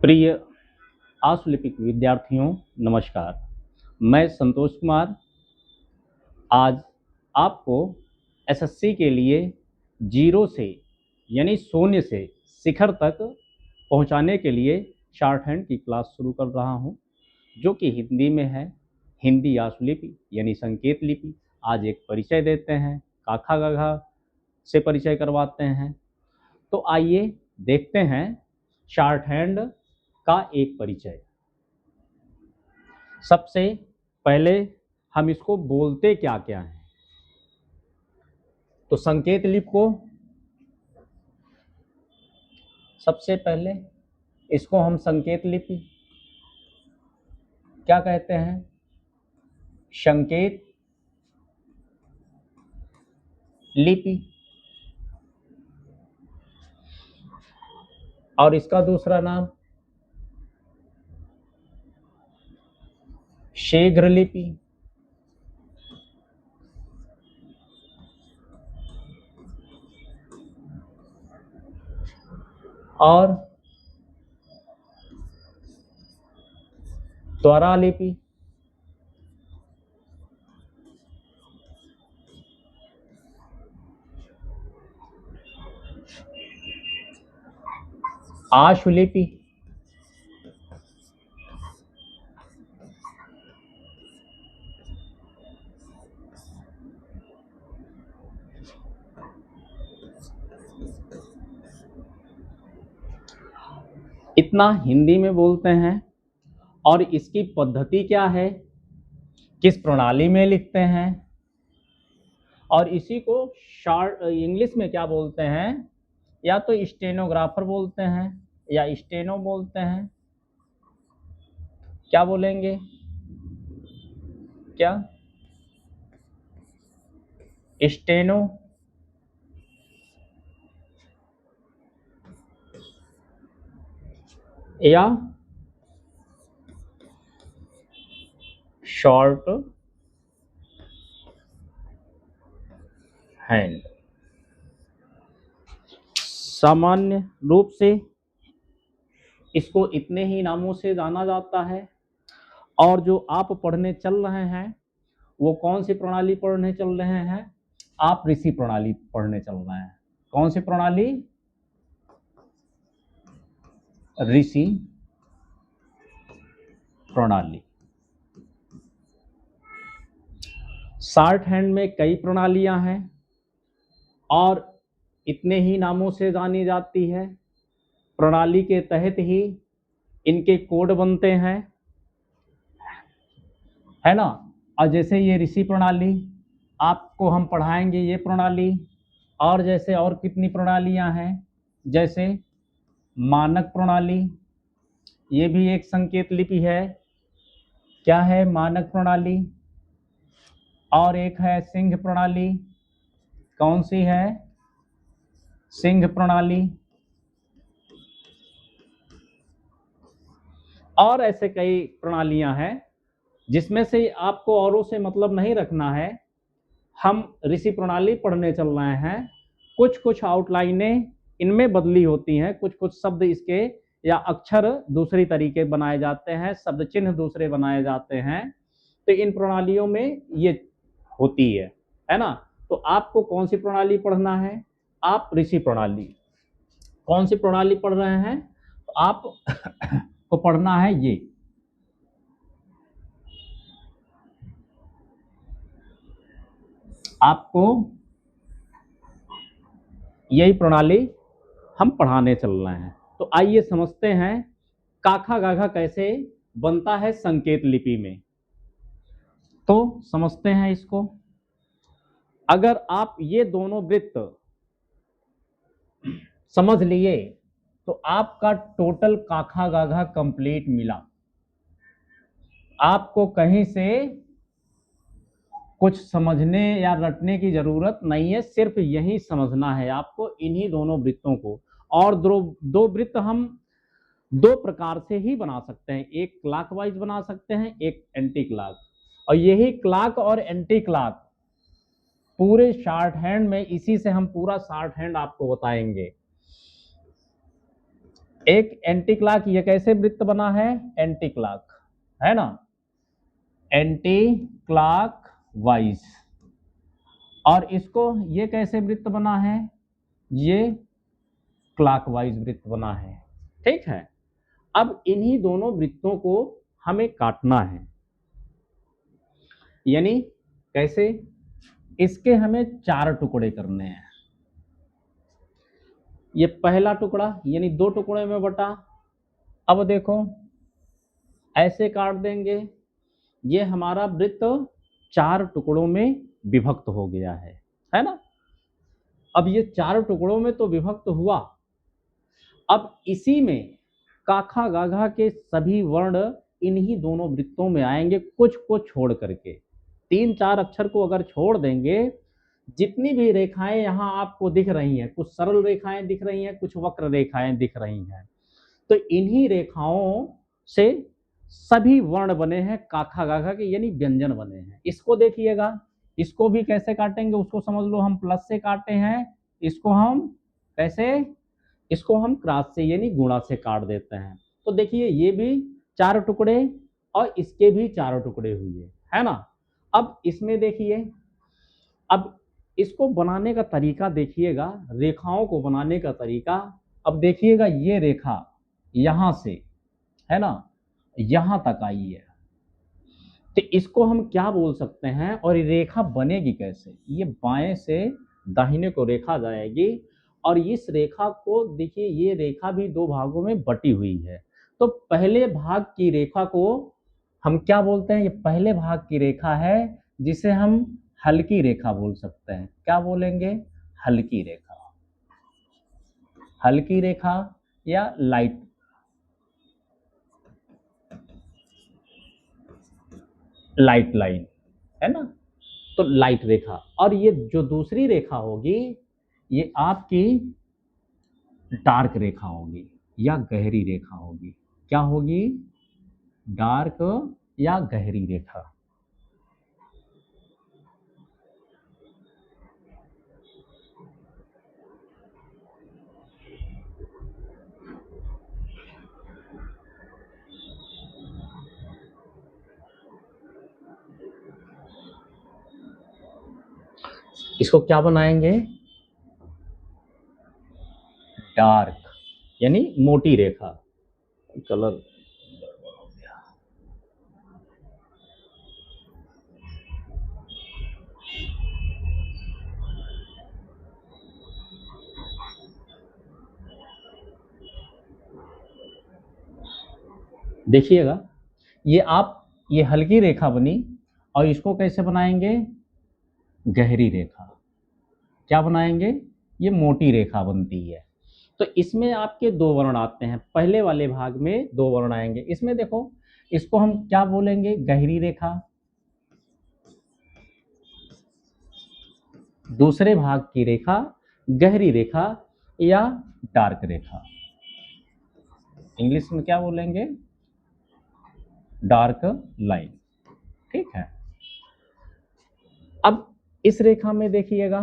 प्रिय आशुलिपिक विद्यार्थियों, नमस्कार। मैं संतोष कुमार आज आपको एसएससी के लिए जीरो से यानी शून्य से शिखर तक पहुंचाने के लिए शॉर्ट हैंड की क्लास शुरू कर रहा हूं, जो कि हिंदी में है। हिंदी आशुलिपि यानी संकेत लिपि। आज एक परिचय देते हैं, काखा गाघा से परिचय करवाते हैं। तो आइए देखते हैं शॉर्ट हैंड का एक परिचय। सबसे पहले हम इसको बोलते क्या क्या हैं। तो संकेत लिपि को सबसे पहले इसको हम संकेत लिपि क्या कहते हैं? संकेत लिपि। और इसका दूसरा नाम शीघ्र लिपि। और त्वरा लिपि। आशुलिपि। इतना हिंदी में बोलते हैं। और इसकी पद्धति क्या है, किस प्रणाली में लिखते हैं, और इसी को शॉर्ट इंग्लिश में क्या बोलते हैं? या तो स्टेनोग्राफर बोलते हैं या स्टेनो बोलते हैं। क्या बोलेंगे? क्या स्टेनो या शॉर्ट हैंड। सामान्य रूप से इसको इतने ही नामों से जाना जाता है। और जो आप पढ़ने चल रहे हैं वो कौन सी प्रणाली पढ़ने चल रहे हैं? आप ऋषि प्रणाली पढ़ने चल रहे हैं। कौन सी प्रणाली? ऋषि प्रणाली। शॉर्ट हैंड में कई प्रणालियां हैं और इतने ही नामों से जानी जाती है। प्रणाली के तहत ही इनके कोड बनते हैं, है ना। और जैसे ये ऋषि प्रणाली आपको हम पढ़ाएंगे, ये प्रणाली। और जैसे और कितनी प्रणालियां हैं, जैसे मानक प्रणाली, ये भी एक संकेत लिपि है। क्या है? मानक प्रणाली। और एक है सिंह प्रणाली। कौन सी है? सिंह प्रणाली। और ऐसे कई प्रणालियां हैं जिसमें से आपको औरों से मतलब नहीं रखना है। हम ऋषि प्रणाली पढ़ने चल रहे हैं। कुछ कुछ आउटलाइनें इनमें बदली होती हैं, कुछ कुछ शब्द इसके या अक्षर दूसरी तरीके बनाए जाते हैं, शब्द चिन्ह दूसरे बनाए जाते हैं। तो इन प्रणालियों में ये होती है ना। तो आपको कौन सी प्रणाली पढ़ना है? आप ऋषि प्रणाली। कौन सी प्रणाली पढ़ रहे हैं? तो आप को पढ़ना है ये। आपको यही प्रणाली हम पढ़ाने चल रहे हैं। तो आइए समझते हैं काखा गाघा कैसे बनता है संकेत लिपि में। तो समझते हैं इसको। अगर आप ये दोनों वृत्त समझ लिए तो आपका टोटल काखा गाघा कंप्लीट मिला। आपको कहीं से कुछ समझने या रटने की जरूरत नहीं है, सिर्फ यही समझना है आपको, इन्हीं दोनों वृत्तों को। और दो वृत्त हम दो प्रकार से ही बना सकते हैं, एक क्लॉकवाइज बना सकते हैं, एक एंटी क्लॉक। और यही क्लॉक और एंटी क्लॉक पूरे शॉर्ट हैंड में, इसी से हम पूरा शॉर्ट हैंड आपको बताएंगे। एक एंटी क्लॉक, ये कैसे वृत्त बना है, एंटी क्लॉक है ना, एंटी क्लॉक वाइज। और इसको ये कैसे वृत्त बना है, ये क्लॉकवाइज वृत्त बना है। ठीक है, अब इन्हीं दोनों वृत्तों को हमें काटना है, यानी कैसे, इसके हमें 4 टुकड़े करने हैं। ये पहला टुकड़ा यानी 2 टुकड़े में बटा, अब देखो ऐसे काट देंगे, ये हमारा वृत्त 4 टुकड़ों में विभक्त हो गया है ना। अब ये 4 टुकड़ों में तो विभक्त हुआ, अब इसी में काखा गाघा के सभी वर्ण इन्हीं दोनों वृत्तों में आएंगे, कुछ को छोड़ करके। 3-4 अक्षर को अगर छोड़ देंगे, जितनी भी रेखाएं यहाँ आपको दिख रही हैं, कुछ सरल रेखाएं दिख रही हैं, कुछ वक्र रेखाएं दिख रही हैं, तो इन्हीं रेखाओं से सभी वर्ण बने हैं काखा गाघा के, यानी व्यंजन बने हैं। इसको देखिएगा, इसको भी कैसे काटेंगे उसको समझ लो, हम प्लस से काटे हैं, इसको हम कैसे, इसको हम क्रॉस से यानी गुणा से काट देते हैं। तो देखिए ये भी 4 टुकड़े और इसके भी 4 टुकड़े हुए, है ना। अब इसमें देखिए, अब इसको बनाने का तरीका देखिएगा, रेखाओं को बनाने का तरीका। अब देखिएगा ये रेखा यहां से, है ना, यहां तक आई है, तो इसको हम क्या बोल सकते हैं, और ये रेखा बनेगी कैसे, ये बाएं से दाहिने को रेखा जाएगी, और इस रेखा को देखिए, ये रेखा भी 2 भागों में बटी हुई है। तो पहले भाग की रेखा को हम क्या बोलते हैं, ये पहले भाग की रेखा है, जिसे हम हल्की रेखा बोल सकते हैं। क्या बोलेंगे, हल्की रेखा, हल्की रेखा या लाइट लाइन, है ना, तो लाइट रेखा। और ये जो दूसरी रेखा होगी, ये आपकी डार्क रेखा होगी या गहरी रेखा होगी। क्या होगी, डार्क या गहरी रेखा। इसको क्या बनाएंगे, डार्क यानी मोटी रेखा। कलर देखिएगा, ये हल्की रेखा बनी, और इसको कैसे बनाएंगे, गहरी रेखा। क्या बनाएंगे, ये मोटी रेखा बनती है। तो इसमें आपके 2 वर्ण आते हैं, पहले वाले भाग में 2 वर्ण आएंगे। इसमें देखो, इसको हम क्या बोलेंगे, गहरी रेखा। दूसरे भाग की रेखा गहरी रेखा या डार्क रेखा, इंग्लिश में क्या बोलेंगे, डार्क लाइन। ठीक है, अब इस रेखा में देखिएगा,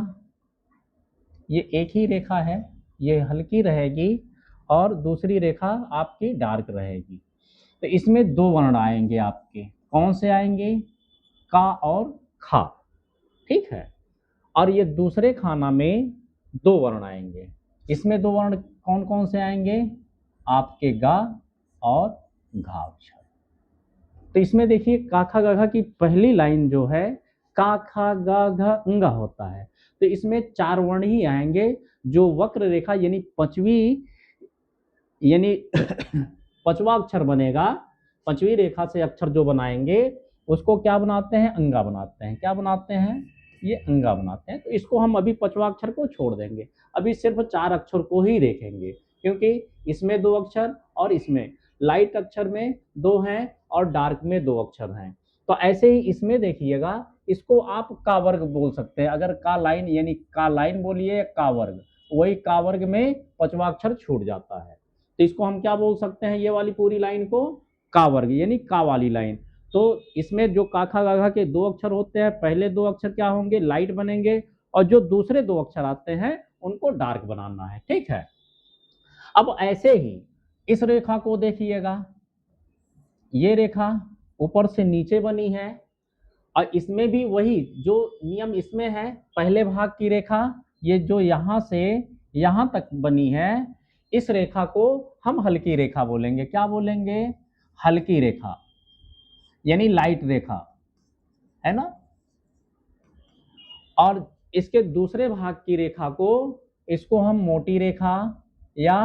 ये एक ही रेखा है, ये हल्की रहेगी और दूसरी रेखा आपकी डार्क रहेगी। तो इसमें 2 वर्ण आएंगे आपके, कौन से आएंगे, का और खा। ठीक है, और ये दूसरे खाना में 2 वर्ण आएंगे। इसमें 2 वर्ण कौन कौन से आएंगे, आपके गा और घा अक्षर। तो इसमें देखिए काखा गाघा की पहली लाइन जो है, का खा गा घा अंगा होता है, तो इसमें 4 वर्ण ही आएंगे। जो वक्र रेखा यानी 5वीं यानी 5वां अक्षर बनेगा, 5वीं रेखा से अक्षर जो बनाएंगे उसको क्या बनाते हैं, अंगा बनाते हैं। क्या बनाते हैं, ये अंगा बनाते हैं। तो इसको हम अभी 5वां अक्षर को छोड़ देंगे, अभी सिर्फ 4 अक्षर को ही देखेंगे, क्योंकि इसमें 2 अक्षर और इसमें लाइट अक्षर में 2 हैं और डार्क में 2 अक्षर हैं। तो ऐसे ही इसमें देखिएगा, इसको आप का वर्ग बोल सकते हैं। अगर का लाइन यानी का लाइन बोलिए या का वर्ग, वही का वर्ग में 5वां अक्षर छूट जाता है। तो इसको हम क्या बोल सकते हैं, ये वाली पूरी लाइन को का वर्ग यानी का वाली लाइन। तो इसमें जो काखा गाघा के 2 अक्षर होते हैं, पहले 2 अक्षर क्या होंगे, लाइट बनेंगे, और जो दूसरे 2 अक्षर आते हैं उनको डार्क बनाना है। ठीक है, अब ऐसे ही इस रेखा को देखिएगा, ये रेखा ऊपर से नीचे बनी है और इसमें भी वही जो नियम इसमें है, पहले भाग की रेखा ये जो यहाँ से यहाँ तक बनी है, इस रेखा को हम हल्की रेखा बोलेंगे। क्या बोलेंगे? हल्की रेखा, यानी लाइट रेखा, है ना। और इसके दूसरे भाग की रेखा को, इसको हम मोटी रेखा या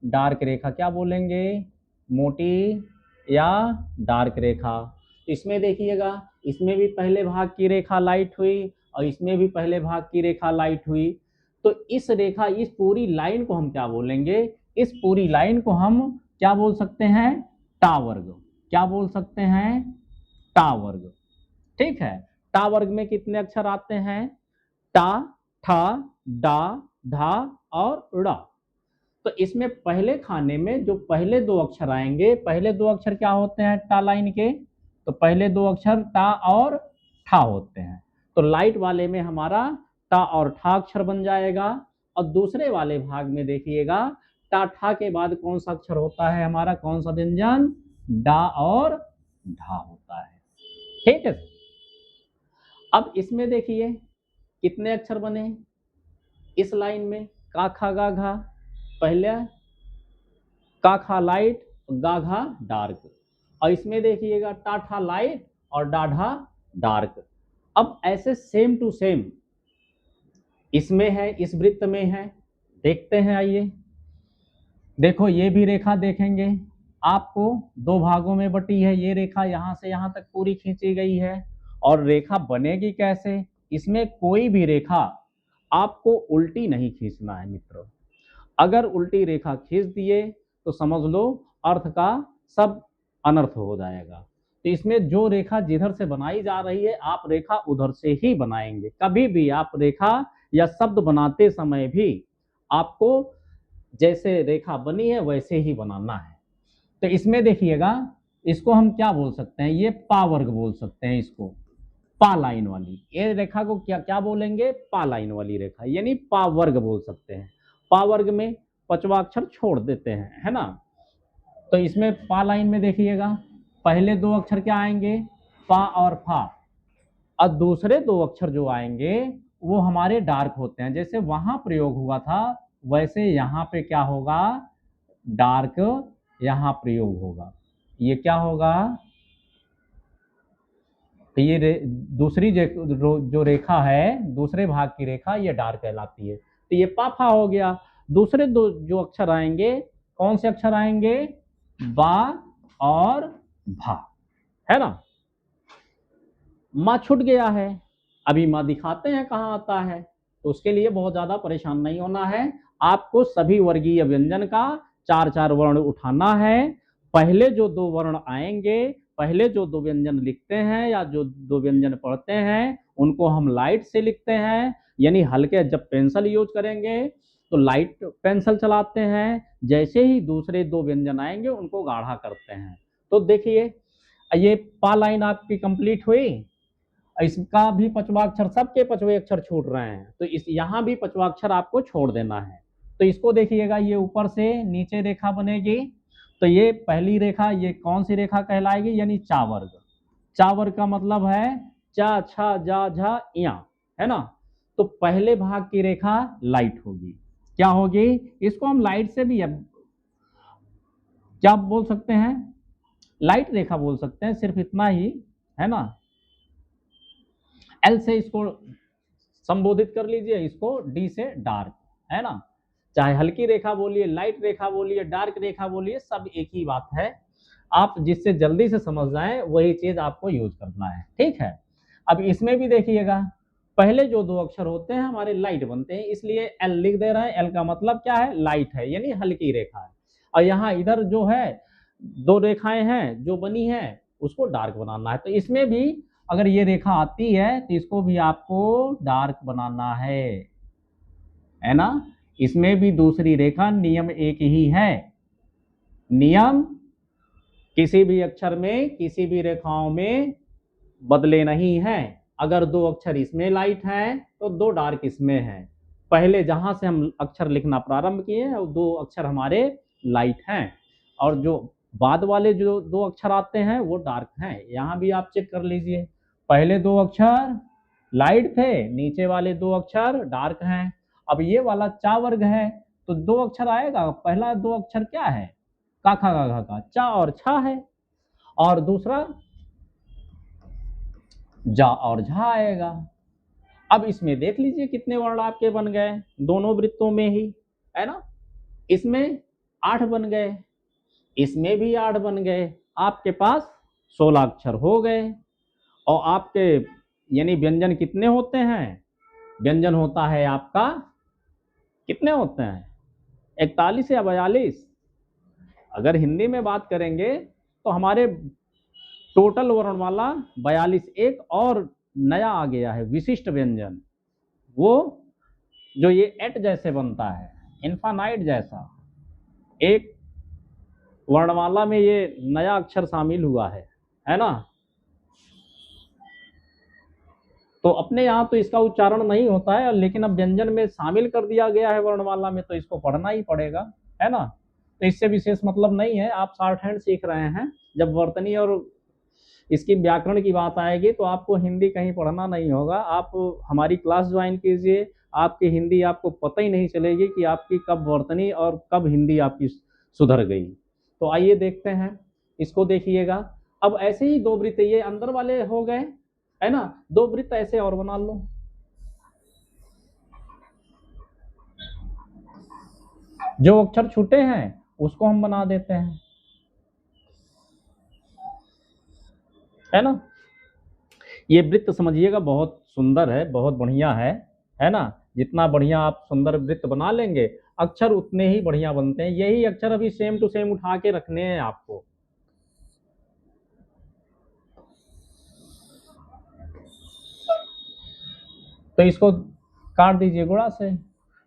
डार्क रेखा क्या बोलेंगे? मोटी या डार्क रेखा। इसमें देखिएगा, इसमें भी पहले भाग की रेखा लाइट हुई और इसमें भी पहले भाग की रेखा लाइट हुई। तो इस रेखा, इस पूरी लाइन को हम क्या बोलेंगे? इस पूरी लाइन को हम क्या बोल सकते हैं? टा वर्ग। क्या बोल सकते हैं? टा वर्ग। ठीक है। टा वर्ग में कितने अक्षर आते हैं? टा, ठा, डा, ढा और ड़ा। तो इसमें पहले खाने में जो पहले दो अक्षर आएंगे, पहले दो अक्षर क्या होते हैं टा लाइन के? तो पहले दो अक्षर टा और ठा होते हैं। तो लाइट वाले में हमारा टा और ठा अक्षर बन जाएगा और दूसरे वाले भाग में देखिएगा, टा ठा के बाद कौन सा अक्षर होता है हमारा? कौन सा व्यंजन? डा और ढा होता है। ठीक है। अब इसमें देखिए कितने अक्षर बने इस लाइन में? का खा गा घा, पहले का खा लाइट, गा घा डार्क। और इसमें देखिएगा टा ठा लाइट और डा ढा डार्क। अब ऐसे सेम टू सेम इसमें है, इस वृत्त में है, देखते हैं। आइए देखो, ये भी रेखा देखेंगे आपको दो भागों में बटी है। ये रेखा यहाँ से यहाँ तक पूरी खींची गई है। और रेखा बनेगी कैसे? इसमें कोई भी रेखा आपको उल्टी नहीं खींचना है मित्रों। अगर उल्टी रेखा खींच दिए तो समझ लो अर्थ का सब अनर्थ हो जाएगा। तो इसमें जो रेखा जिधर से बनाई जा रही है, आप रेखा उधर से ही बनाएंगे। कभी भी आप रेखा या शब्द बनाते समय भी आपको जैसे रेखा बनी है वैसे ही बनाना है। तो इसमें देखिएगा, इसको हम क्या बोल सकते हैं? ये पा वर्ग बोल सकते हैं इसको, पा लाइन वाली। ये रेखा को क्या क्या बोलेंगे? पा लाइन वाली रेखा, यानी पा वर्ग बोल सकते हैं। पा वर्ग में पांचवा अक्षर छोड़ देते हैं, है ना। तो इसमें पा लाइन में देखिएगा पहले दो अक्षर क्या आएंगे? पा और फा। और दूसरे दो अक्षर जो आएंगे वो हमारे डार्क होते हैं। जैसे वहां प्रयोग हुआ था वैसे यहाँ पे क्या होगा? डार्क यहाँ प्रयोग होगा। ये क्या होगा? तो ये दूसरी जो रेखा है, दूसरे भाग की रेखा, ये डार्क कहलाती है। तो ये पाफा हो गया। दूसरे दो जो अक्षर आएंगे, कौन से अक्षर आएंगे? बा और भा, है ना। माँ छूट गया है, अभी माँ दिखाते हैं कहाँ आता है। तो उसके लिए बहुत ज्यादा परेशान नहीं होना है। आपको सभी वर्गीय व्यंजन का चार चार वर्ण उठाना है। पहले जो दो वर्ण आएंगे, पहले जो दो व्यंजन लिखते हैं या जो दो व्यंजन पढ़ते हैं, उनको हम लाइट से लिखते हैं, यानी हल्के। जब पेंसिल यूज करेंगे तो लाइट पेंसिल चलाते हैं। जैसे ही दूसरे दो व्यंजन आएंगे उनको गाढ़ा करते हैं। तो देखिए, ये पा लाइन आपकी कंप्लीट हुई। इसका भी पांचवा अक्षर, सबके पांचवे अक्षर छूट रहे हैं, तो इस यहाँ भी पांचवा अक्षर आपको छोड़ देना है। तो इसको देखिएगा, ये ऊपर से नीचे रेखा बनेगी। तो ये पहली रेखा, ये कौन सी रेखा कहलाएगी? यानी चा वर्ग। चा वर्ग का मतलब है चा छा जा झा या, है ना। तो पहले भाग की रेखा लाइट होगी। क्या होगी? इसको हम लाइट से भी क्या बोल सकते हैं? लाइट रेखा बोल सकते हैं, सिर्फ इतना ही, है ना। एल से इसको संबोधित कर लीजिए, इसको डी से डार्क, है ना। चाहे हल्की रेखा बोलिए, लाइट रेखा बोलिए, डार्क रेखा बोलिए, सब एक ही बात है। आप जिससे जल्दी से समझ जाएं वही चीज आपको यूज करना है। ठीक है। अब इसमें भी देखिएगा, पहले जो दो अक्षर होते हैं हमारे लाइट बनते हैं, इसलिए एल लिख दे रहे हैं। एल का मतलब क्या है? लाइट है, यानी हल्की रेखा है। और यहाँ इधर जो है दो रेखाएं हैं जो बनी है, उसको डार्क बनाना है। तो इसमें भी अगर ये रेखा आती है तो इसको भी आपको डार्क बनाना है ना। इसमें भी दूसरी रेखा, नियम एक ही है। नियम किसी भी अक्षर में, किसी भी रेखाओं में बदले नहीं है। अगर दो अक्षर इसमें लाइट है तो दो डार्क इसमें है। पहले जहां से हम अक्षर लिखना प्रारंभ किए हैं वो दो अक्षर हमारे लाइट हैं और जो बाद वाले जो दो अक्षर आते हैं वो डार्क हैं। यहाँ भी आप चेक कर लीजिए, पहले दो अक्षर लाइट थे, नीचे वाले दो अक्षर डार्क हैं। अब ये वाला चा वर्ग है तो दो अक्षर आएगा, पहला दो अक्षर क्या है, का खा गा का, चा और छा है, और दूसरा जा और झा आएगा। अब इसमें देख लीजिए कितने वर्ण आपके बन गए दोनों वृत्तों में ही, है ना। इसमें 8 बन गए, इसमें भी 8 बन गए, आपके पास 16 अक्षर हो गए। और आपके यानी व्यंजन कितने होते हैं, व्यंजन होता है आपका, कितने होते हैं, 41 या 42। अगर हिंदी में बात करेंगे तो हमारे टोटल वर्णमाला 42, एक और नया आ गया है विशिष्ट व्यंजन, वो जो ये एट जैसे बनता है, इन्फानाइट जैसा, एक वर्णमाला में ये नया अक्षर शामिल हुआ है ना। तो अपने यहाँ तो इसका उच्चारण नहीं होता है, लेकिन अब व्यंजन में शामिल कर दिया गया है वर्णमाला में, तो इसको पढ़ना ही पड़ेगा, है ना। तो इससे विशेष मतलब नहीं है, आप शॉर्ट हैंड सीख रहे हैं। जब वर्तनी और इसकी व्याकरण की बात आएगी तो आपको हिंदी कहीं पढ़ना नहीं होगा, आप हमारी क्लास ज्वाइन कीजिए, आपकी हिंदी आपको पता ही नहीं चलेगी कि आपकी कब वर्तनी और कब हिंदी आपकी सुधर गई। तो आइए देखते हैं, इसको देखिएगा। अब ऐसे ही दो वृत्त ये अंदर वाले हो गए, है ना, दो वृत्त ऐसे और बना लो। जो अक्षर छूटे हैं उसको हम बना देते हैं, है ना। ये वृत्त समझिएगा बहुत सुंदर है, बहुत बढ़िया है ना। जितना बढ़िया आप सुंदर वृत्त बना लेंगे अक्षर उतने ही बढ़िया बनते हैं। यही अक्षर अभी सेम टू सेम उठा के रखने हैं आपको। तो इसको काट दीजिए गुणा से।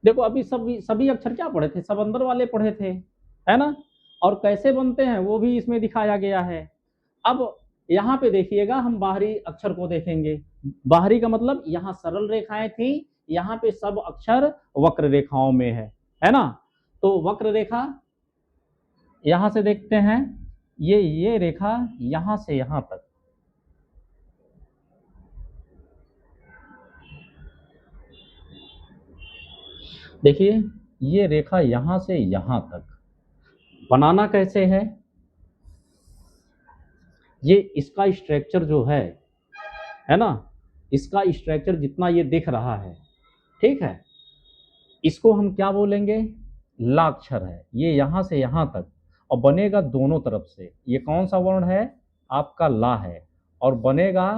देखो अभी सभी अक्षर क्या पढ़े थे, सब अंदर वाले पढ़े थे, है ना, और कैसे बनते हैं वो भी इसमें दिखाया गया है। अब यहाँ पे देखिएगा, हम बाहरी अक्षर को देखेंगे। बाहरी का मतलब यहाँ सरल रेखाएं थी, यहाँ पे सब अक्षर वक्र रेखाओं में है ना। तो वक्र रेखा यहां से देखते हैं, ये रेखा यहां से यहां तक, देखिए ये रेखा यहां से यहां तक बनाना कैसे है, ये इसका स्ट्रक्चर जो है ना, इसका स्ट्रक्चर जितना ये दिख रहा है, ठीक है, इसको हम क्या बोलेंगे, ला अक्षर है। ये यहां से यहां तक और बनेगा दोनों तरफ से। ये कौन सा वर्ण है, आपका ला है, और बनेगा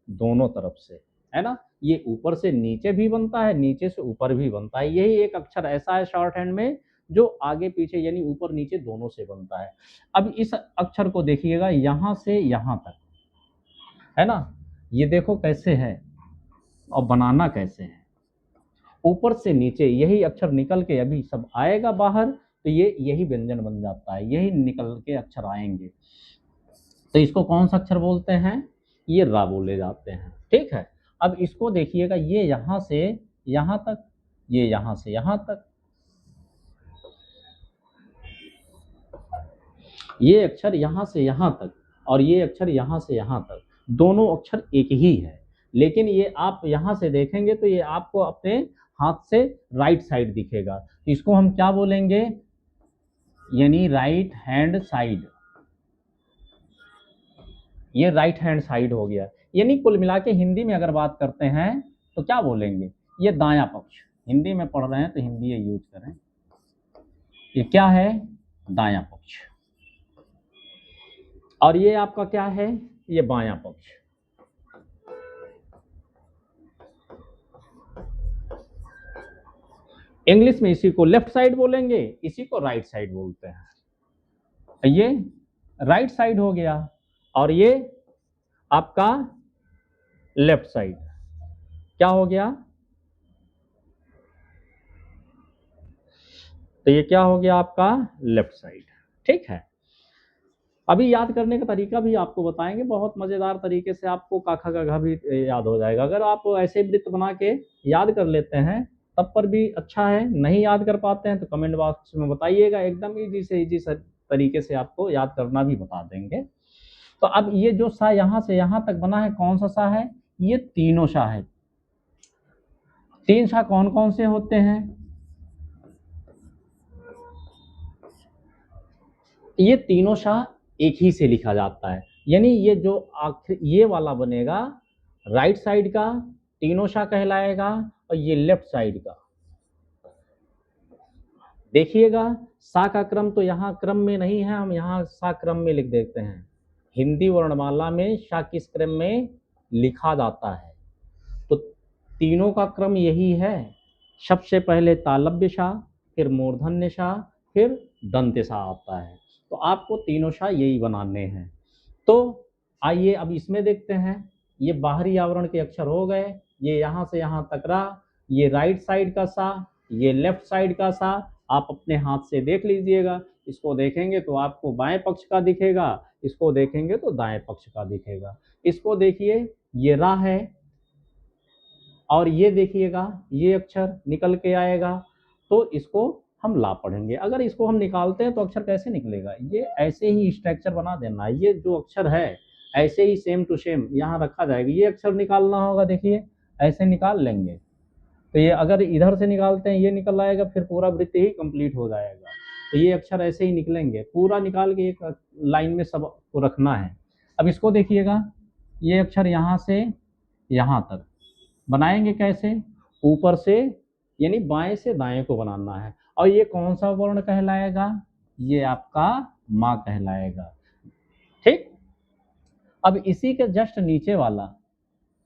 दोनों तरफ से, है ना। ये ऊपर से नीचे भी बनता है, नीचे से ऊपर भी बनता है। यही एक अक्षर ऐसा है शॉर्ट हैंड में जो आगे पीछे यानी ऊपर नीचे दोनों से बनता है। अब इस अक्षर को देखिएगा यहां से यहां तक, है ना, ये देखो कैसे है और बनाना कैसे है। ऊपर से नीचे यही अक्षर निकल के अभी सब आएगा बाहर, तो ये यही व्यंजन बन जाता है, यही निकल के अक्षर आएंगे। तो इसको कौन सा अक्षर बोलते हैं, ये रा बोले जाते हैं, ठीक है। अब इसको देखिएगा, ये यहां से यहां तक, ये यहां से यहां तक, ये अक्षर यहां से यहां तक और ये अक्षर यहां से यहां तक, दोनों अक्षर एक ही है। लेकिन ये आप यहां से देखेंगे तो ये आपको अपने हाथ से राइट साइड दिखेगा, तो इसको हम क्या बोलेंगे, यानी राइट हैंड साइड। ये राइट हैंड साइड हो गया। यानी कुल मिला के हिंदी में अगर बात करते हैं तो क्या बोलेंगे, ये दायां पक्ष। हिंदी में पढ़ रहे हैं तो हिंदी यूज करें, ये क्या है, दायां पक्ष। और ये आपका क्या है, ये बायां पक्ष। इंग्लिश में इसी को लेफ्ट साइड बोलेंगे, इसी को राइट साइड बोलते हैं। ये राइट साइड हो गया और ये आपका लेफ्ट साइड क्या हो गया, तो ये क्या हो गया आपका लेफ्ट साइड, ठीक है। अभी याद करने का तरीका भी आपको बताएंगे, बहुत मजेदार तरीके से आपको काखा का घा भी याद हो जाएगा। अगर आप ऐसे वृत्त बना के याद कर लेते हैं तब पर भी अच्छा है, नहीं याद कर पाते हैं तो कमेंट बॉक्स में बताइएगा। एकदम इजी से इजी तरीके से आपको याद करना भी बता देंगे। तो अब ये जो सा यहाँ से यहाँ तक बना है, कौन सा सा है? ये तीनों सा है। तीन सा कौन कौन से होते हैं? ये तीनों सा एक ही से लिखा जाता है, यानी ये जो आखिर ये वाला बनेगा राइट साइड का तीनों सा कहलाएगा, और ये लेफ्ट साइड का। देखिएगा सा का क्रम तो यहाँ क्रम में नहीं है, हम यहाँ सा क्रम में लिख देते हैं। हिंदी वर्णमाला में सा किस क्रम में लिखा जाता है? तो तीनों का क्रम यही है। सबसे पहले तालव्य सा, फिर मूर्धन्य सा, फिर दंत्य सा आता है। तो आपको तीनों सा यही बनाने हैं। तो आइए अब इसमें देखते हैं। ये बाहरी आवरण के अक्षर हो गए, ये यहाँ से यहाँ तक रहा, ये राइट साइड का सा, ये लेफ्ट साइड का सा। आप अपने हाथ से देख लीजिएगा, इसको देखेंगे तो आपको बाएं पक्ष का दिखेगा, इसको देखेंगे तो दाएं पक्ष का दिखेगा। इसको देखिए, ये रा है, और ये देखिएगा ये अक्षर निकल के आएगा, तो इसको हम ला पढ़ेंगे। अगर इसको हम निकालते हैं तो अक्षर कैसे निकलेगा? ये ऐसे ही स्ट्रक्चर बना देना है, ये जो अक्षर है ऐसे ही सेम टू सेम यहाँ रखा जाएगा। ये अक्षर निकालना होगा, देखिए ऐसे निकाल लेंगे, तो ये अगर इधर से निकालते हैं ये निकल आएगा, फिर पूरा वृत्त ही कंप्लीट हो जाएगा। तो ये अक्षर ऐसे ही निकलेंगे, पूरा निकाल के एक लाइन में सब को रखना है। अब इसको देखिएगा, ये अक्षर यहाँ से यहाँ तक बनाएंगे कैसे? ऊपर से यानी बाएं से दाएं को बनाना है। और ये कौन सा वर्ण कहलाएगा? ये आपका माँ कहलाएगा। ठीक, अब इसी के जस्ट नीचे वाला,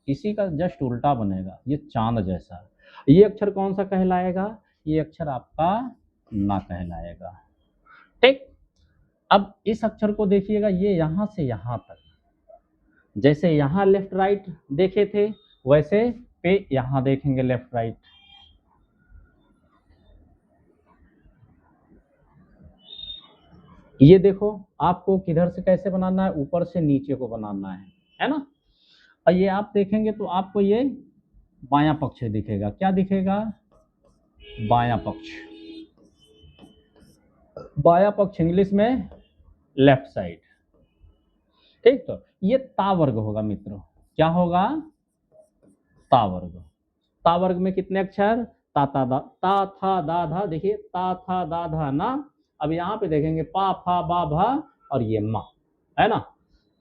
इसी का जस्ट उल्टा बनेगा, ये चांद जैसा। ये अक्षर कौन सा कहलाएगा? ये अक्षर आपका ना कहलाएगा। ठीक, अब इस अक्षर को देखिएगा, ये यहां से यहां तक, जैसे यहां लेफ्ट राइट देखे थे वैसे पे यहां देखेंगे लेफ्ट राइट। ये देखो आपको किधर से कैसे बनाना है, ऊपर से नीचे को बनाना है ना। और ये आप देखेंगे तो आपको ये बायां पक्ष दिखेगा। क्या दिखेगा? बायां पक्ष। बायां पक्ष इंग्लिश में लेफ्ट साइड। ठीक, तो ये ता वर्ग होगा मित्रों। क्या होगा? ता वर्ग। ता वर्ग में कितने अक्षर? ता ता दा, ता था दा धा। देखिए ता था दा धा ना। अब यहाँ पे देखेंगे पा फा बा भा और ये मा, है ना।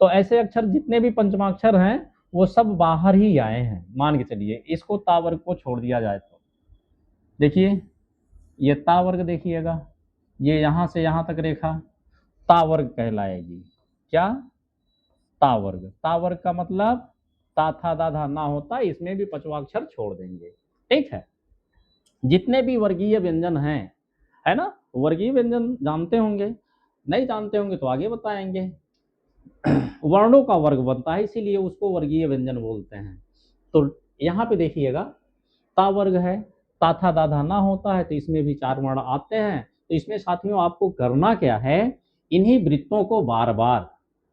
तो ऐसे अक्षर जितने भी पंचमाक्षर हैं वो सब बाहर ही आए हैं, मान के चलिए। इसको ता वर्ग को छोड़ दिया जाए तो देखिए ये ता वर्ग देखिएगा, ये यहाँ से यहाँ तक रेखा ता वर्ग कहलाएगी। क्या? ता वर्ग। ता वर्ग का मतलब ता था दा धा ना होता, इसमें भी पांचवा अक्षर छोड़ देंगे। ठीक है, जितने भी वर्गीय व्यंजन हैं, है ना, वर्गीय व्यंजन जानते होंगे, नहीं जानते होंगे तो आगे बताएंगे। वर्णों का वर्ग बनता है, इसीलिए उसको वर्गीय व्यंजन बोलते हैं। तो यहाँ पे देखिएगा ता वर्ग है, ता था दा धा ना होता है, तो इसमें भी चार वर्ण आते हैं। तो इसमें साथियों आपको करना क्या है, इन्हीं वृत्तों को बार बार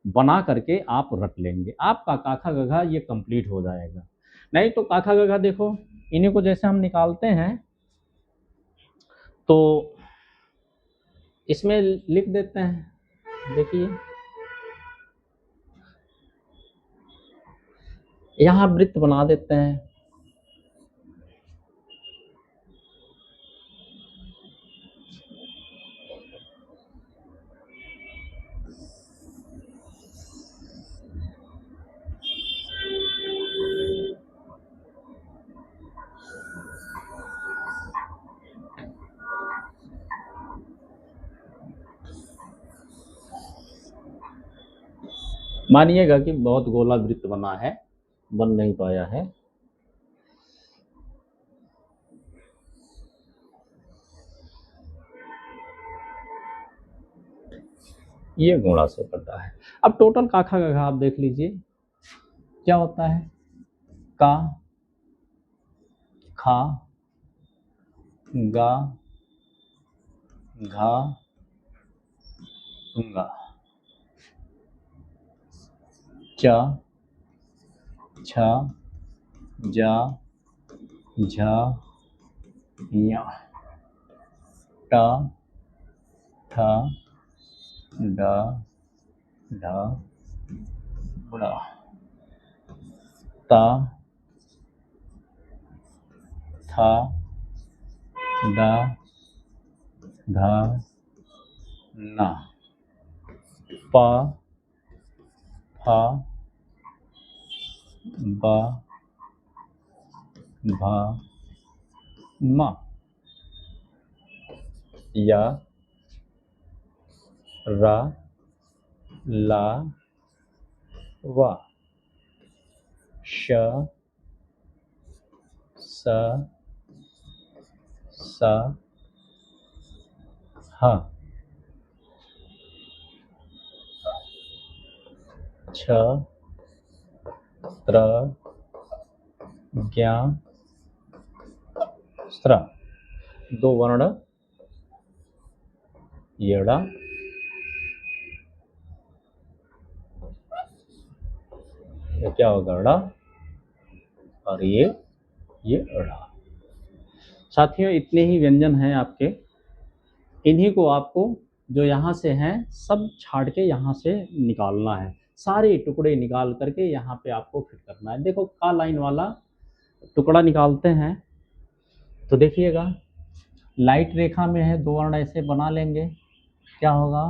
बना करके आप रट लेंगे, आपका काखा गघा ये कंप्लीट हो जाएगा। नहीं तो काखा गघा देखो, इन्हीं को जैसे हम निकालते हैं तो इसमें लिख देते हैं। देखिए यहाँ वृत्त बना देते हैं। मानिएगा कि बहुत गोला वृत्त बना है, बन नहीं पाया है। ये गोला से कटा है। अब टोटल काखा गघा आप देख लीजिए क्या होता है। का, खा, गा, घा, गा, चा, छा, जा, झा, या, टा, ठा, ड ढ ड़ त थ द ध न प फ ब भ म य र ल व श स ह छ त्र ज्ञ स्त्र। दो वर्ण येड़ा ये क्या होगा ड़ा और ये ड़ा। साथियों इतने ही व्यंजन हैं आपके, इन्हीं को आपको जो यहाँ से हैं सब छाड़ के यहाँ से निकालना है, सारे टुकड़े निकाल करके यहाँ पे आपको फिट करना है। देखो का लाइन वाला टुकड़ा निकालते हैं तो देखिएगा लाइट रेखा में है, दो वर्ण ऐसे बना लेंगे, क्या होगा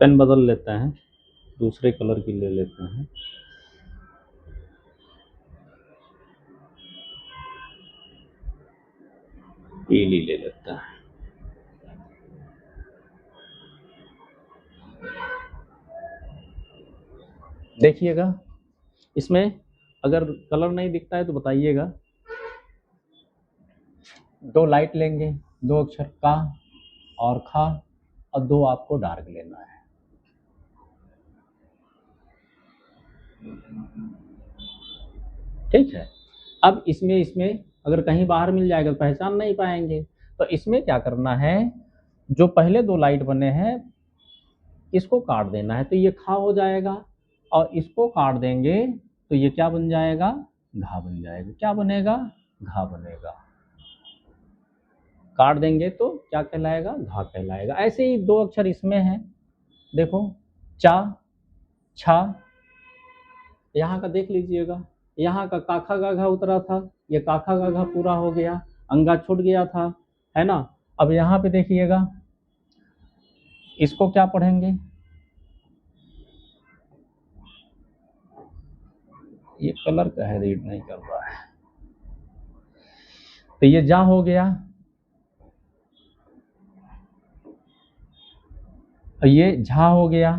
पेन बदल लेते हैं, दूसरे कलर की ले लेते हैं। पीली ले लेते हैं। देखिएगा इसमें अगर कलर नहीं दिखता है तो बताइएगा। दो लाइट लेंगे, दो अक्षर का और खा और दो आपको डार्क लेना है। ठीक है, अब इसमें अगर कहीं बाहर मिल जाएगा तो पहचान नहीं पाएंगे, तो इसमें क्या करना है, जो पहले दो लाइट बने हैं इसको काट देना है, तो ये खा हो जाएगा, और इसको काट देंगे तो ये क्या बन जाएगा, घा बन जाएगा। क्या बनेगा, घा बनेगा। काट देंगे तो क्या कहलाएगा, घा कहलाएगा। ऐसे ही दो अक्षर इसमें हैं, देखो चा छा, यहाँ का देख लीजिएगा, यहाँ का काखा गाघा उतरा था, ये काखा गाघा पूरा हो गया, अंगा छूट गया था, है ना। अब यहाँ पे देखिएगा इसको क्या पढ़ेंगे, ये कलर का है, रीड नहीं कर रहा है, तो ये जा हो गया, ये झा हो गया।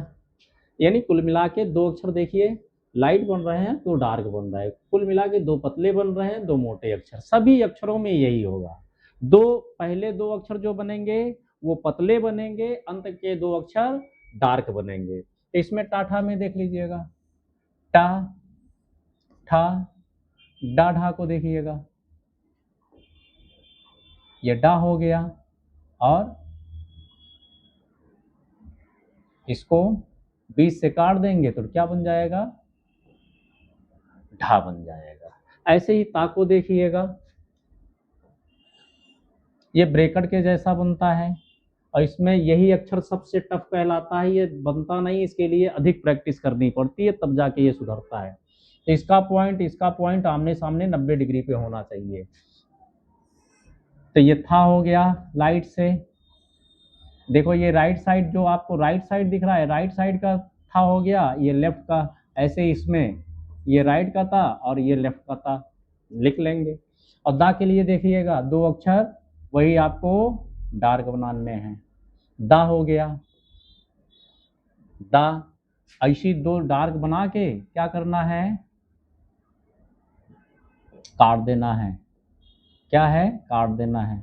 यानी कुल मिला के दो अक्षर देखिए लाइट बन रहे हैं, दो डार्क बन रहा है, कुल मिला के दो पतले बन रहे हैं, दो मोटे अक्षर। सभी अक्षरों में यही होगा, दो पहले दो अक्षर जो बनेंगे वो पतले बनेंगे, अंत के दो अक्षर डार्क बनेंगे। तो इसमें टाठा में देख लीजिएगा, टा ठा डा ढा को देखिएगा, ये डा हो गया, और इसको 20 से काट देंगे तो क्या बन जाएगा, ढा बन जाएगा। ऐसे ही ता को देखिएगा, ये ब्रैकेट के जैसा बनता है, और इसमें यही अक्षर सबसे टफ कहलाता है, ये बनता नहीं, इसके लिए अधिक प्रैक्टिस करनी पड़ती है तब जाके ये सुधरता है। तो इसका पॉइंट आमने सामने 90 डिग्री पे होना चाहिए। तो ये था हो गया लाइट से। देखो ये राइट साइड जो आपको राइट साइड दिख रहा है, राइट साइड का था हो गया, ये लेफ्ट का, ऐसे इसमें ये राइट का था और ये लेफ्ट का था, लिख लेंगे। और दा के लिए देखिएगा दो अक्षर वही आपको डार्क बनाने हैं, दा हो गया, दा। ऐसी दो डार्क बना के क्या करना है, काट देना है। क्या है, काट देना है।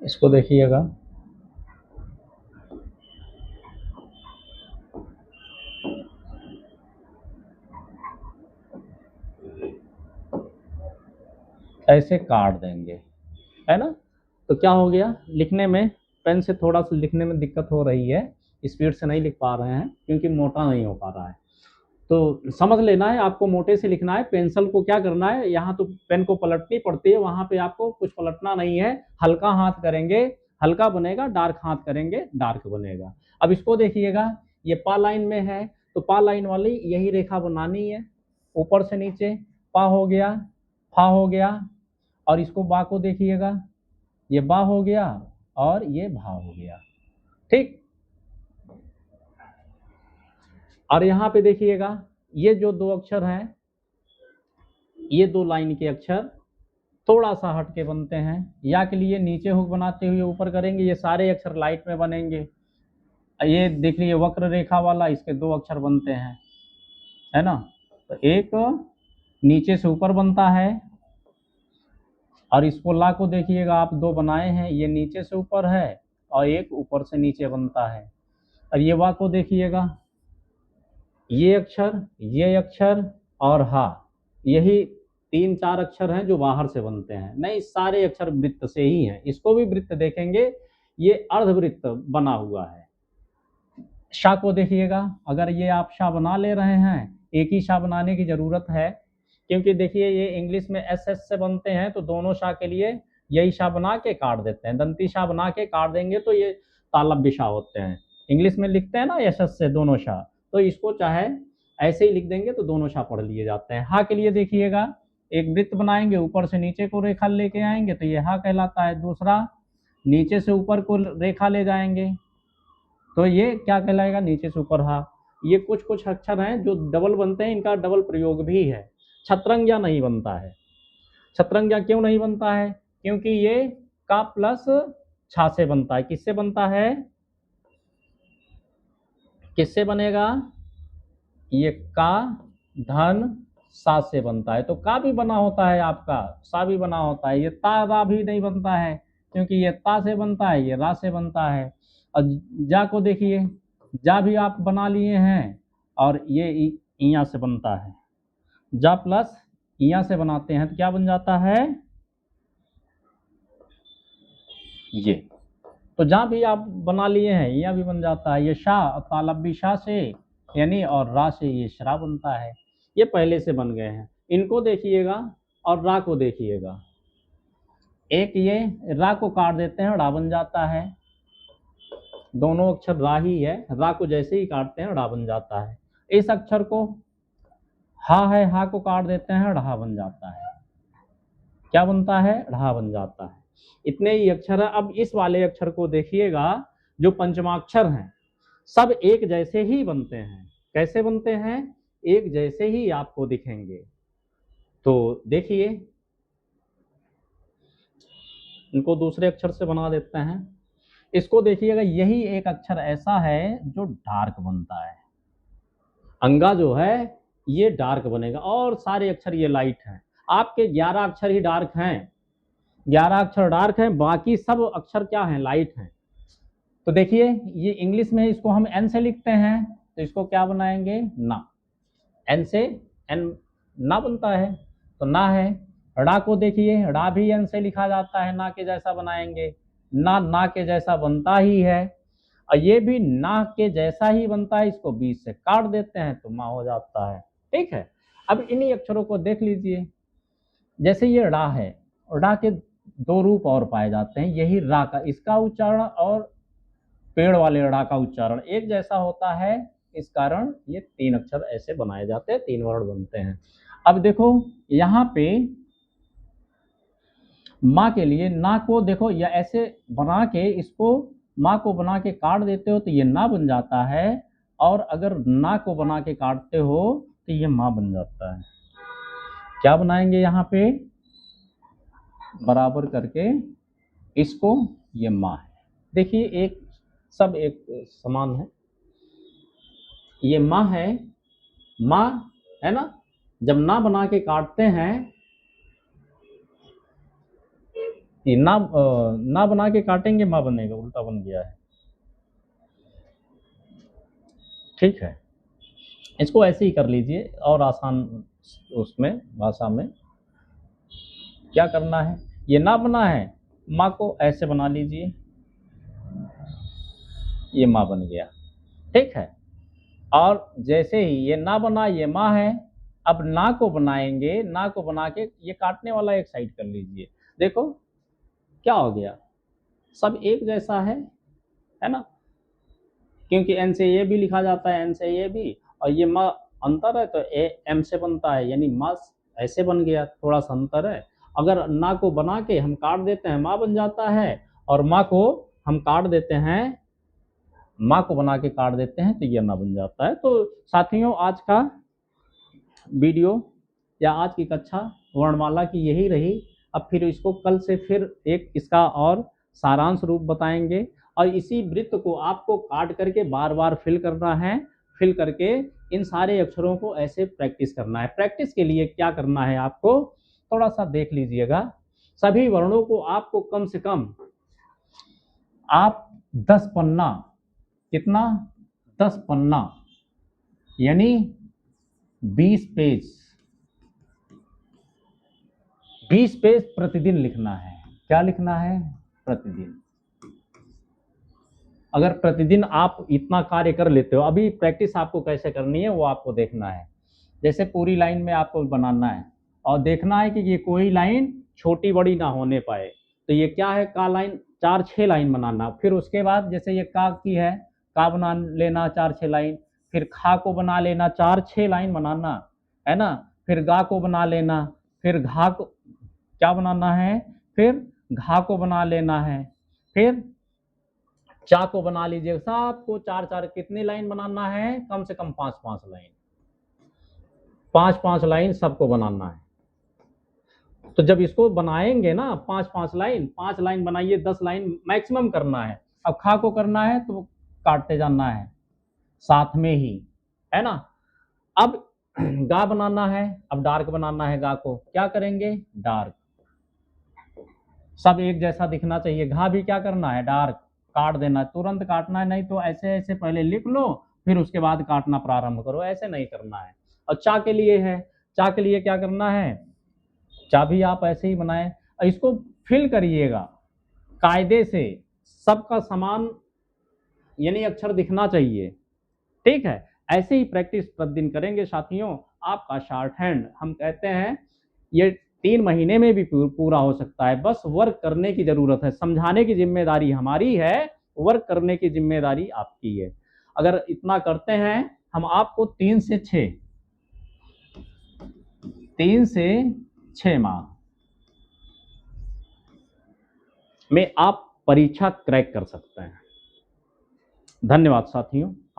इसको देखिएगा, ऐसे काट देंगे, है ना। तो क्या हो गया, लिखने में पेन से थोड़ा सा लिखने में दिक्कत हो रही है, स्पीड से नहीं लिख पा रहे हैं क्योंकि मोटा नहीं हो पा रहा है। तो समझ लेना है, आपको मोटे से लिखना है। पेंसिल को क्या करना है, यहाँ तो पेन को पलटनी पड़ती है, वहां पे आपको कुछ पलटना नहीं है, हल्का हाथ करेंगे हल्का बनेगा, डार्क हाथ करेंगे डार्क बनेगा। अब इसको देखिएगा, ये पा लाइन में है, तो पा लाइन वाली यही रेखा बनानी है, ऊपर से नीचे पा हो गया, फा हो गया, और इसको बा को देखिएगा, ये बा हो गया और ये भा हो गया, ठीक। और यहाँ पे देखिएगा, ये जो दो अक्षर हैं, ये दो लाइन के अक्षर थोड़ा सा हट के बनते हैं, या के लिए नीचे हुक बनाते हुए ऊपर करेंगे, ये सारे अक्षर लाइट में बनेंगे। ये देख लीजिए वक्र रेखा वाला, इसके दो अक्षर बनते हैं, है ना। तो एक नीचे से ऊपर बनता है, और इसको ला को देखिएगा, आप दो बनाए हैं, ये नीचे से ऊपर है और एक ऊपर से नीचे बनता है। और ये वा को देखिएगा, ये अक्षर और हा, यही तीन चार अक्षर हैं जो बाहर से बनते हैं, नहीं सारे अक्षर वृत्त से ही हैं। इसको भी वृत्त देखेंगे, ये अर्धवृत्त बना हुआ है। शा को देखिएगा, अगर ये आप शा बना ले रहे हैं, एक ही शा बनाने की जरूरत है, क्योंकि देखिए ये इंग्लिश में एस एस से बनते हैं, तो दोनों शा के लिए यही शा बना के काट देते हैं, दंती शा बना के काट देंगे तो ये तालव्य शा होते हैं। इंग्लिश में लिखते हैं ना एस एस से दोनों शा, तो इसको चाहे ऐसे ही लिख देंगे तो दोनों शा पढ़ लिए जाते हैं। हा के लिए देखिएगा, एक वृत्त बनाएंगे, ऊपर से नीचे को रेखा लेके आएंगे तो ये हा कहलाता है। दूसरा, नीचे से ऊपर को रेखा ले जाएंगे तो ये क्या कहलाएगा, नीचे से ऊपर हा। ये कुछ कुछ अक्षर हैं जो डबल बनते हैं, इनका डबल प्रयोग भी है। छत्रंग्या नहीं बनता है। छत्रंग्या क्यों नहीं बनता है, क्योंकि ये का प्लस छा से बनता है। किससे बनता है, किससे बनेगा, ये का धन सा से बनता है। तो का भी बना होता है आपका, सा भी बना होता है। ये ता रा भी नहीं बनता है, क्योंकि ये ता से बनता है, ये रा से बनता है। और जा को देखिए, जा भी आप बना लिए हैं, और ये इया से बनता है। जा प्लस इया से बनाते हैं तो क्या बन जाता है, ये। तो जहाँ भी आप बना लिए हैं, यह भी बन जाता है। ये शाह तालब्बी शाह से यानी, और रा से ये शरा बनता है। ये पहले से बन गए हैं। इनको देखिएगा और रा को देखिएगा, एक ये रा को काट देते हैं, रा बन जाता है। दोनों अक्षर रा ही है, रा को जैसे ही काटते हैं रा बन जाता है। इस अक्षर को हा है, हा को काट देते हैं, ढ़ा बन जाता है। क्या बनता है, ढ़ा बन जाता है। इतने ही अक्षर है। अब इस वाले अक्षर को देखिएगा, जो पंचमाक्षर हैं सब एक जैसे ही बनते हैं। कैसे बनते हैं, एक जैसे ही आपको दिखेंगे। तो देखिए, इनको दूसरे अक्षर से बना देते हैं। इसको देखिएगा, यही एक अक्षर ऐसा है जो डार्क बनता है। अंगा जो है ये डार्क बनेगा, और सारे अक्षर ये लाइट हैं। आपके 11 अक्षर ही डार्क हैं, 11 अक्षर डार्क हैं, बाकी सब अक्षर क्या हैं, लाइट हैं। तो देखिए, ये इंग्लिश में इसको हम एन से लिखते हैं, तो इसको क्या बनाएंगे, ना। एन से एन ना बनता है, तो ना है। ड़ा को देखिए, ड़ा भी एन से लिखा जाता है, ना के जैसा बनाएंगे। ना के जैसा बनता ही है, और ये भी ना के जैसा ही बनता है। इसको बीच से काट देते हैं तो माँ हो जाता है, ठीक है। अब इन्हीं अक्षरों को देख लीजिए, जैसे ये ड़ा है, ड़ा के दो रूप और पाए जाते हैं, यही रा का, इसका उच्चारण और पेड़ वाले ड़ा का उच्चारण एक जैसा होता है। इस कारण ये तीन अक्षर ऐसे बनाए जाते हैं, तीन वर्ण बनते हैं। अब देखो यहाँ पे माँ के लिए ना को देखो, या ऐसे बना के इसको माँ को बना के काट देते हो तो ये ना बन जाता है, और अगर ना को बना के काटते हो तो ये माँ बन जाता है। क्या बनाएंगे यहाँ पे, बराबर करके इसको, ये माँ है। देखिए एक सब एक समान है, ये माँ है, माँ है ना। जब ना बना के काटते हैं, ये ना बना के काटेंगे माँ बनेगा, उल्टा बन गया है, ठीक है। इसको ऐसे ही कर लीजिए और आसान उसमें भाषा में। क्या करना है, ये ना बना है माँ को ऐसे बना लीजिए, ये माँ बन गया, ठीक है। और जैसे ही ये ना बना, ये माँ है, अब ना को बनाएंगे, ना को बना के ये काटने वाला एक साइड कर लीजिए। देखो क्या हो गया, सब एक जैसा है ना, क्योंकि एन से ये भी लिखा जाता है, एन से ये भी, और ये माँ अंतर है तो ए एम से बनता है, यानी माँ ऐसे बन गया, थोड़ा सा अंतर है। अगर ना को बना के हम काट देते हैं, माँ बन जाता है, और माँ को हम काट देते हैं, माँ को बना के काट देते हैं तो ये ना बन जाता है। तो साथियों, आज का वीडियो या आज की कक्षा वर्णमाला की यही रही। अब फिर इसको कल से फिर एक इसका और सारांश रूप बताएंगे, और इसी वृत्त को आपको काट करके बार बार फिल करना है, फिल करके इन सारे अक्षरों को ऐसे प्रैक्टिस करना है। प्रैक्टिस के लिए क्या करना है, आपको थोड़ा सा देख लीजिएगा। सभी वर्णों को आपको कम से कम आप 10 पन्ना, कितना, 10 पन्ना यानी 20 पेज, 20 पेज प्रतिदिन लिखना है। क्या लिखना है, प्रतिदिन। अगर प्रतिदिन आप इतना कार्य कर लेते हो, अभी प्रैक्टिस आपको कैसे करनी है वो आपको देखना है। जैसे पूरी लाइन में आपको बनाना है और देखना है कि ये कोई लाइन छोटी बड़ी ना होने पाए। तो ये क्या है, का लाइन 4-6 लाइन बनाना। फिर उसके बाद जैसे ये का की है, का बना लेना 4-6 लाइन, फिर खा को बना लेना 4-6 लाइन बनाना है ना, फिर गा को बना लेना, फिर घा को क्या बनाना है, फिर घा को बना लेना है, फिर चा को बना लीजिए। सबको 4-4 कितनी लाइन बनाना है, कम से कम 5-5 लाइन, 5-5 लाइन सबको बनाना है। तो जब इसको बनाएंगे ना 5-5 लाइन, 5 लाइन बनाइए, 10 लाइन मैक्सिमम करना है। अब खा को करना है तो काटते जाना है साथ में ही, है ना। अब गा बनाना है, अब डार्क बनाना है, गा को क्या करेंगे, डार्क, सब एक जैसा दिखना चाहिए। घा भी क्या करना है, डार्क, काट देना, तुरंत काटना है, नहीं तो ऐसे ऐसे पहले लिख लो फिर उसके बाद काटना प्रारंभ करो, ऐसे नहीं करना है। और चा के लिए है, चा के लिए क्या करना है, चा भी आप ऐसे ही बनाएं, इसको फिल करिएगा कायदे से, सबका समान यानी अक्षर दिखना चाहिए, ठीक है। ऐसे ही प्रैक्टिस प्रतिदिन करेंगे साथियों, आपका शॉर्ट हैंड हम कहते हैं ये 3 महीने में भी पूरा हो सकता है। बस वर्क करने की जरूरत है, समझाने की जिम्मेदारी हमारी है, वर्क करने की जिम्मेदारी आपकी है। अगर इतना करते हैं हम, आपको 3 से 6 माह में आप परीक्षा क्रैक कर सकते हैं। धन्यवाद साथियों।